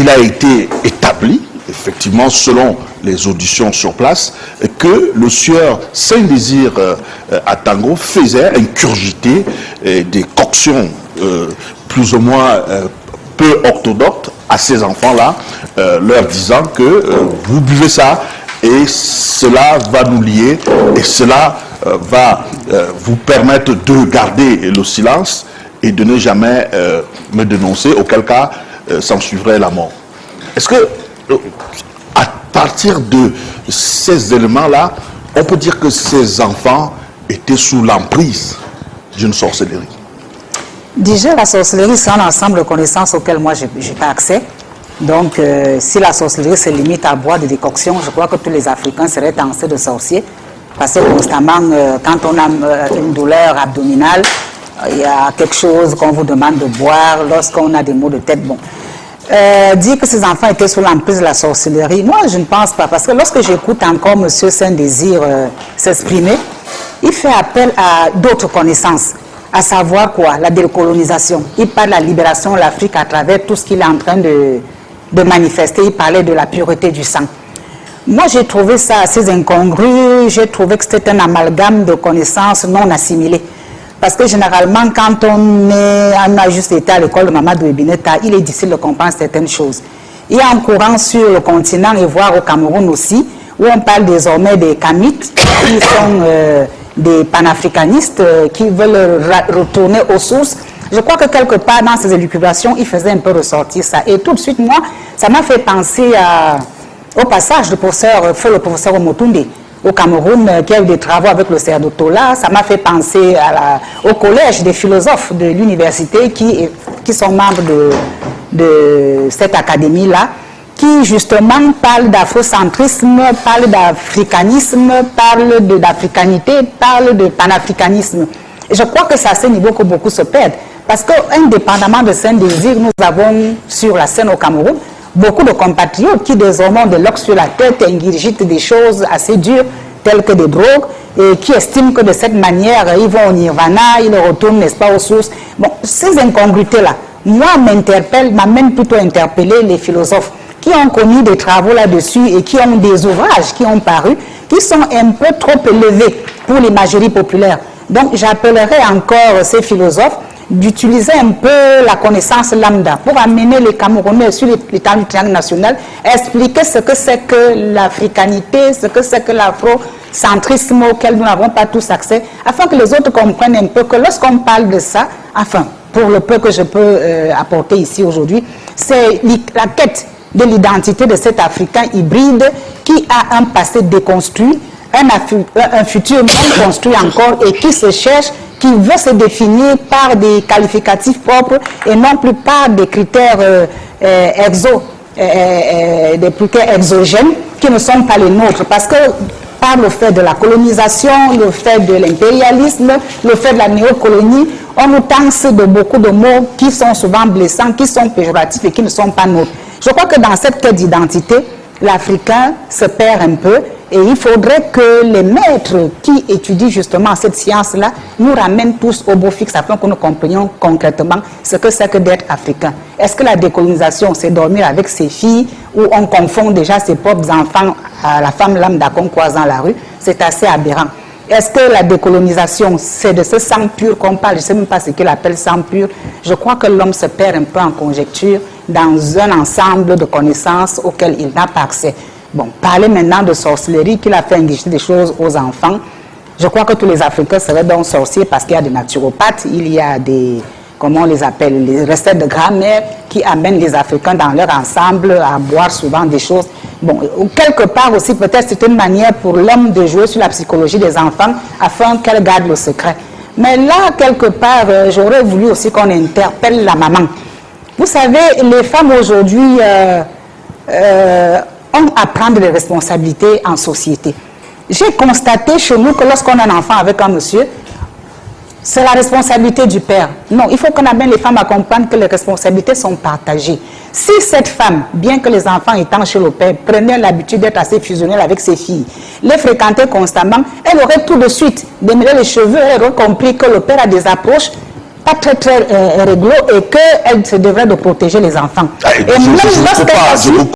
il a été établi, effectivement, selon les auditions sur place, que le sieur Saint-Désir Atango faisait incurgiter des coctions plus ou moins peu orthodoxes à ces enfants-là, leur disant que vous buvez ça et cela va nous lier et cela va vous permettre de garder le silence et de ne jamais me dénoncer, auquel cas s'en suivrait la mort. Est-ce que à partir de ces éléments-là, on peut dire que ces enfants étaient sous l'emprise d'une sorcellerie? Déjà, la sorcellerie, c'est un ensemble de connaissances auxquelles moi, je n'ai pas accès. Donc, si la sorcellerie se limite à boire des décoctions, je crois que tous les Africains seraient tancés de sorciers. Parce que constamment, quand on a une douleur abdominale, il y a quelque chose qu'on vous demande de boire lorsqu'on a des maux de tête. Bon. Dire que ces enfants étaient sous l'emprise de la sorcellerie, moi, je ne pense pas. Parce que lorsque j'écoute encore M. Saint-Désir s'exprimer, il fait appel à d'autres connaissances. À savoir quoi? La décolonisation. Il parle de la libération de l'Afrique à travers tout ce qu'il est en train de manifester. Il parlait de la pureté du sang. Moi, j'ai trouvé ça assez incongru. J'ai trouvé que c'était un amalgame de connaissances non assimilées. Parce que généralement, quand on a juste été à l'école de Mamadou Ebineta, il est difficile de comprendre certaines choses. Et en courant sur le continent et voir au Cameroun aussi, où on parle désormais des Kamites, qui sont des panafricanistes qui veulent retourner aux sources. Je crois que quelque part dans ces élucubrations, il faisait un peu ressortir ça. Et tout de suite, moi, ça m'a fait penser au passage du professeur Omotunde au Cameroun, qui a eu des travaux avec le Cerdo Tola. Ça m'a fait penser au collège des philosophes de l'université qui sont membres de cette académie-là, qui justement parle d'afrocentrisme, parle d'africanisme, parle d'africanité, parle de panafricanisme. Et je crois que c'est à ce niveau que beaucoup se perdent. Parce que, indépendamment de Saint-Désir, nous avons sur la scène au Cameroun beaucoup de compatriotes qui désormais ont des loques sur la tête, ingurgitent des choses assez dures, telles que des drogues, et qui estiment que de cette manière, ils vont au nirvana, ils retournent, n'est-ce pas, aux sources. Bon, ces incongruités-là, moi, m'amènent plutôt interpeller les philosophes qui ont connu des travaux là-dessus et qui ont des ouvrages qui ont paru, qui sont un peu trop élevés pour l'imagerie populaire. Donc, j'appellerai encore ces philosophes d'utiliser un peu la connaissance lambda pour amener les Camerounais sur l'état du triangle national, expliquer ce que c'est que l'africanité, ce que c'est que l'afrocentrisme auquel nous n'avons pas tous accès, afin que les autres comprennent un peu que lorsqu'on parle de ça, enfin, pour le peu que je peux apporter ici aujourd'hui, c'est la quête de l'identité de cet Africain hybride qui a un passé déconstruit, un futur non construit encore et qui se cherche, qui veut se définir par des qualificatifs propres et non plus par des critères exogènes qui ne sont pas les nôtres. Parce que par le fait de la colonisation, le fait de l'impérialisme, le fait de la néocolonie, on nous taxe de beaucoup de mots qui sont souvent blessants, qui sont péjoratifs et qui ne sont pas nôtres. Je crois que dans cette quête d'identité, l'Africain se perd un peu et il faudrait que les maîtres qui étudient justement cette science-là nous ramènent tous au beau fixe afin que nous comprenions concrètement ce que c'est que d'être africain. Est-ce que la décolonisation, c'est dormir avec ses filles ou on confond déjà ses propres enfants à la femme lambda qu'on croise dans la rue? C'est assez aberrant. Est-ce que la décolonisation, c'est de ce sang pur qu'on parle? Je ne sais même pas ce qu'il appelle sang pur. Je crois que l'homme se perd un peu en conjecture dans un ensemble de connaissances auxquelles il n'a pas accès. Bon, parler maintenant de sorcellerie, qu'il a fait ingurgiter des choses aux enfants. Je crois que tous les Africains seraient donc sorciers parce qu'il y a des naturopathes, il y a des, comment on les appelle, les recettes de grammaire qui amènent les Africains dans leur ensemble à boire souvent des choses. Bon, quelque part aussi, peut-être c'est une manière pour l'homme de jouer sur la psychologie des enfants afin qu'elle garde le secret. Mais là, quelque part, j'aurais voulu aussi qu'on interpelle la maman. Vous savez, les femmes aujourd'hui ont à prendre des responsabilités en société. J'ai constaté chez nous que lorsqu'on a un enfant avec un monsieur, c'est la responsabilité du père. Non, il faut qu'on amène les femmes à comprendre que les responsabilités sont partagées. Si cette femme, bien que les enfants étant chez le père, prenait l'habitude d'être assez fusionnelle avec ses filles, les fréquentait constamment, elle aurait tout de suite démêlé les cheveux, elle aurait compris que le père a des approches pas très réglo et qu'elle se devrait de protéger les enfants. Ah, et même lorsqu'elle